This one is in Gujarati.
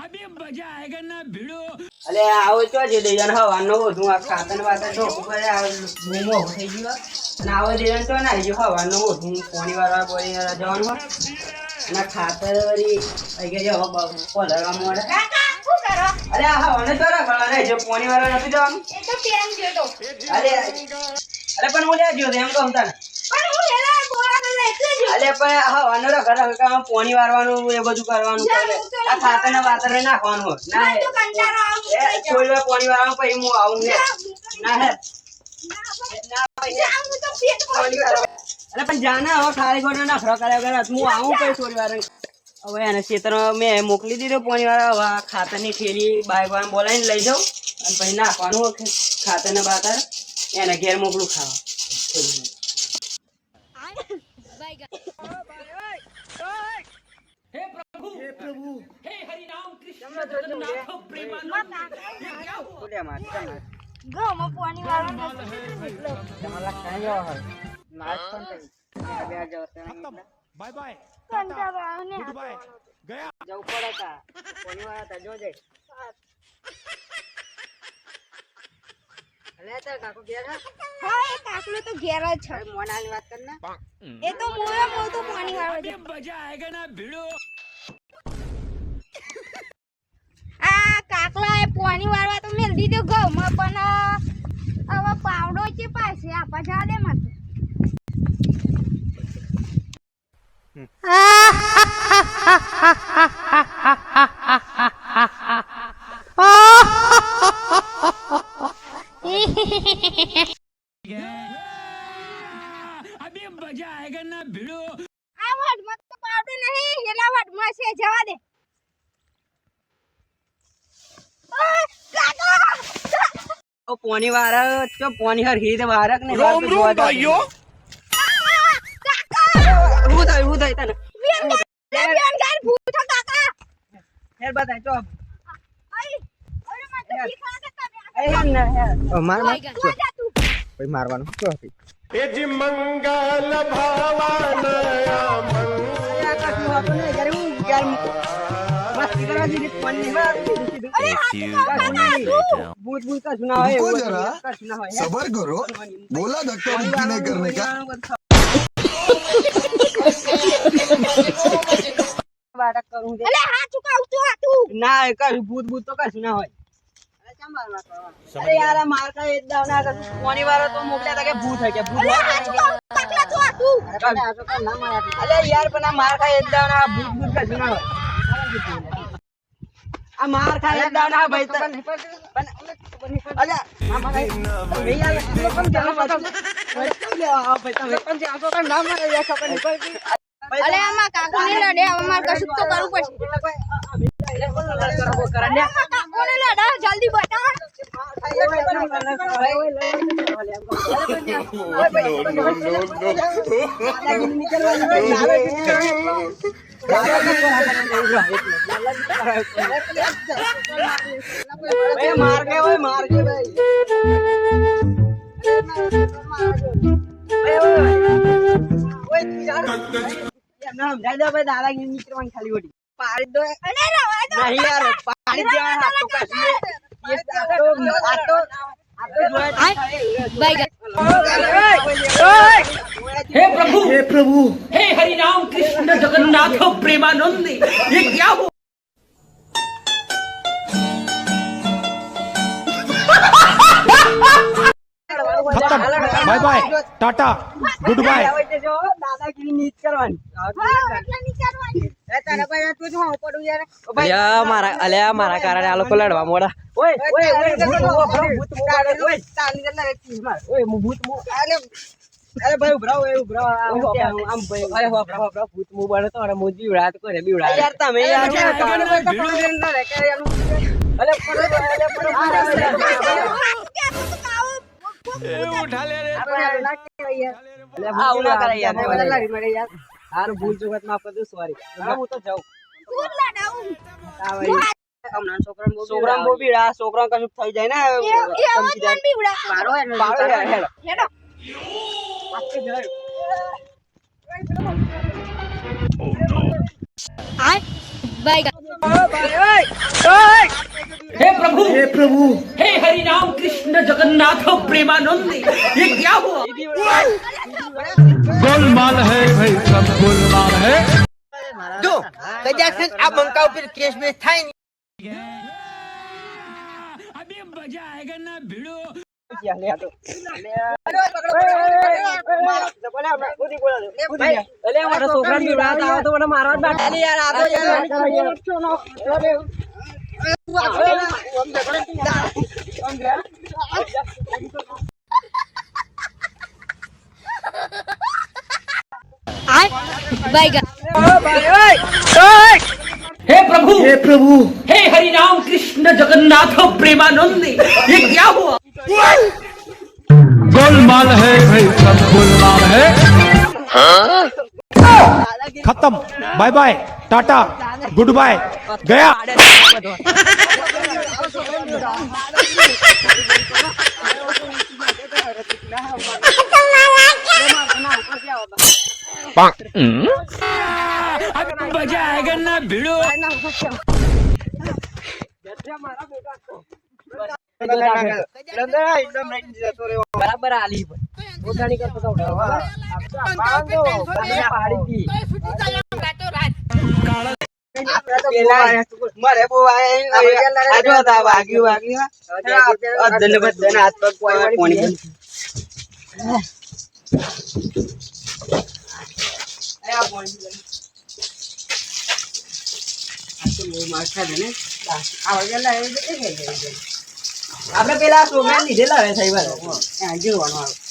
अभी मजा आएगा ना भिड़ो। અલે આવો ચો જે દેજન હવાનો હોધું આ ખાતન વાતન તો ઉપર આ ભૂમો થઈ ગયો અને આવો દેજન તો ના જો હવાનો હોધું પાણી વાળા બોલી જવાનું હોય અને ખાતર વળી આઈ ગયા હવે પોલરવા મોડે કાકા શું કરો? અલે આ હવાનો તો રાખવા ને જો પાણી વાળા નથી જવાનું એ તો પેન ગયો તો. અલે પણ હું લે જો એમ કહું તને પણ હું હેલા બોલાને એટલે જ. અલે પણ હવાનો રાખવા પાણી વાળવાનું એ બધું કરવાનું કરે આ ખાતર ને વાતર નાખવાનું હોય ના તો કંટાળો એ થોડી વાર પાણી વાળવાનું પછી હું આવું ને ના હે જાઉં તો પેટ પાણી વાળવા અરે પણ જાને હવે ખાલી ગોળનો નખરો કર્યા વગર હું આવું કઈ થોડી વાર હવે એને ખેતરમાં મેં મોકલી દીધો પાણી વાળા હવે આ ખાતરની થેલી બાઈક વાળા બોલાવીને લઈ જાઉં અને પછી નાખવાનું ખાતર ને બાતર એને ઘેર મોકલું ખાવા हे प्रभु हे हरि राम कृष्ण जगन्नाथ प्रेमानंद। ये क्या हुआ? બોલ્યા મારે ગોમાં પાણી વાળો નથી. તમારા ખાઈ જવા હોય નાચ પણ થઈ બે જવા बाय बाय કંટાળો આવે ને. गुड बाय गया જવું પડે કા પાણી વાળા તા જોજે અલે તાર કાકો ઘેર હે હા એ કાકલો તો ઘેર જ છે. મોનાની વાત કર ને એ તો મોય તો પાણી વાળો છે. अभी मजा आएगा ना भिड़ो। આ કાકલા એ પાણી વાળવા તો મેલ દીધો ઘઉંમાં પણ હવે પાવડો છે પાસે આપા જા દે મત. अभी मजा आएगा ना भिड़ो। આ વડમાં તો પાવડો નહીં હેલા વડમાં છે જવા દે. કાકા ઓ પાણી વાળા ચો પાણી હર હીર વારક ને रोम रोम भाइयों હું થાય તને બેન ગાય ભૂતો કાકા. હેર બતાય ચો અરે મને તો શીખવા દે તમે. એ ને માર માર તું જા તું. કોઈ મારવાનું ચો હતી ये जी मंगल भवानया મસ્તી કરવા દીધી પાણી વાર અરે કાકા તું. ભૂત ભૂત का सुना है रुको जरा, सबर करो बोला धक्का मुक्की नहीं करने का बाटक करूं दे અલે હા ચુકાવ તું આ તું. ના કશું ભૂત ભૂત તો કશું ના હોય અરે કેમ મારવા કરવાનું અરે યાર આ માર કા એકદમ ના કર પાણી વાળો તો મોકલ્યા તા કે ભૂત હે કે ભૂત અલે હા ચુકાવ કાકલા તું આ તું. અરે યાર પણ આ માર કા એકદમ ના ભૂત ભૂત કશું ના હોય આ માર કા એકદમ ના ભાઈ તો પણ અલે મામા ભાઈ યાર પણ જાવ પાછો આ ભાઈ તમે પણ જાવ તો ના મારે યાર ખબર નહીં પડતી અલે આમાં કાકોને લડે હવે માર કશું તો કરવું પડશે. કાકોને લડા જલ્દી બતા. मार के भाई દાદાગીરી નીકળવાની ખાલી ઓડી પાડી દો અલે રવા દો. નહીં યાર પાડી દેવાના હાથ તો કાઢી हे प्रभु हे हरि राम कृष्ण जगन्नाथ प्रेमानंद। ये क्या हुआ? Bye bye tata good bye દાદાગીરી નીચ કરવાની હા એટલે નીકળવાની. મારા કારણે આ લોકો લડવા મોડા ઓય ઓય અરે ભાઈ ઉભરાવ આમ ભાઈ અરે ઉભરાવ ભૂત મુ બને તો મોજી ઉડાત કરે બીવડા યાર તમે યાર उठा ले रे હારું ભૂલ ચૂકત માફ કરજો સોરી હું તો જાઉં તું લડાવું. છોકરા બહુ બીડા છોકરા કશું થઈ જાય ને એ આવો જ મન બીવડા. પાડો હેડો હેડો. हे प्रभु हे हरि नाम कृष्ण जगन्नाथ प्रेमानंद ये क्या हुआ गोलमाल है भाई सब गोलमाल है જો કદાચ આ બંકા ઉપર કેસ મેં થાય ને अभी मजा आएगा ना भिड़ो हे प्रभु हे हरि नाम कृष्ण जगन्नाथ प्रेमानंद ये क्या हुआ गोलमाल है भाई सब गोलमाल है खत्म bye bye tata good bye गया अभी मजा आएगा ना भिड़ो બરાબર આલી પોતાની કરતો તો મારે બહુ આજો હતા વાગ્યું અધને બધાને હાથ પગ પાણી આપડે પેલા છોકરા લીધેલા હવે સાહેબ જોવાનું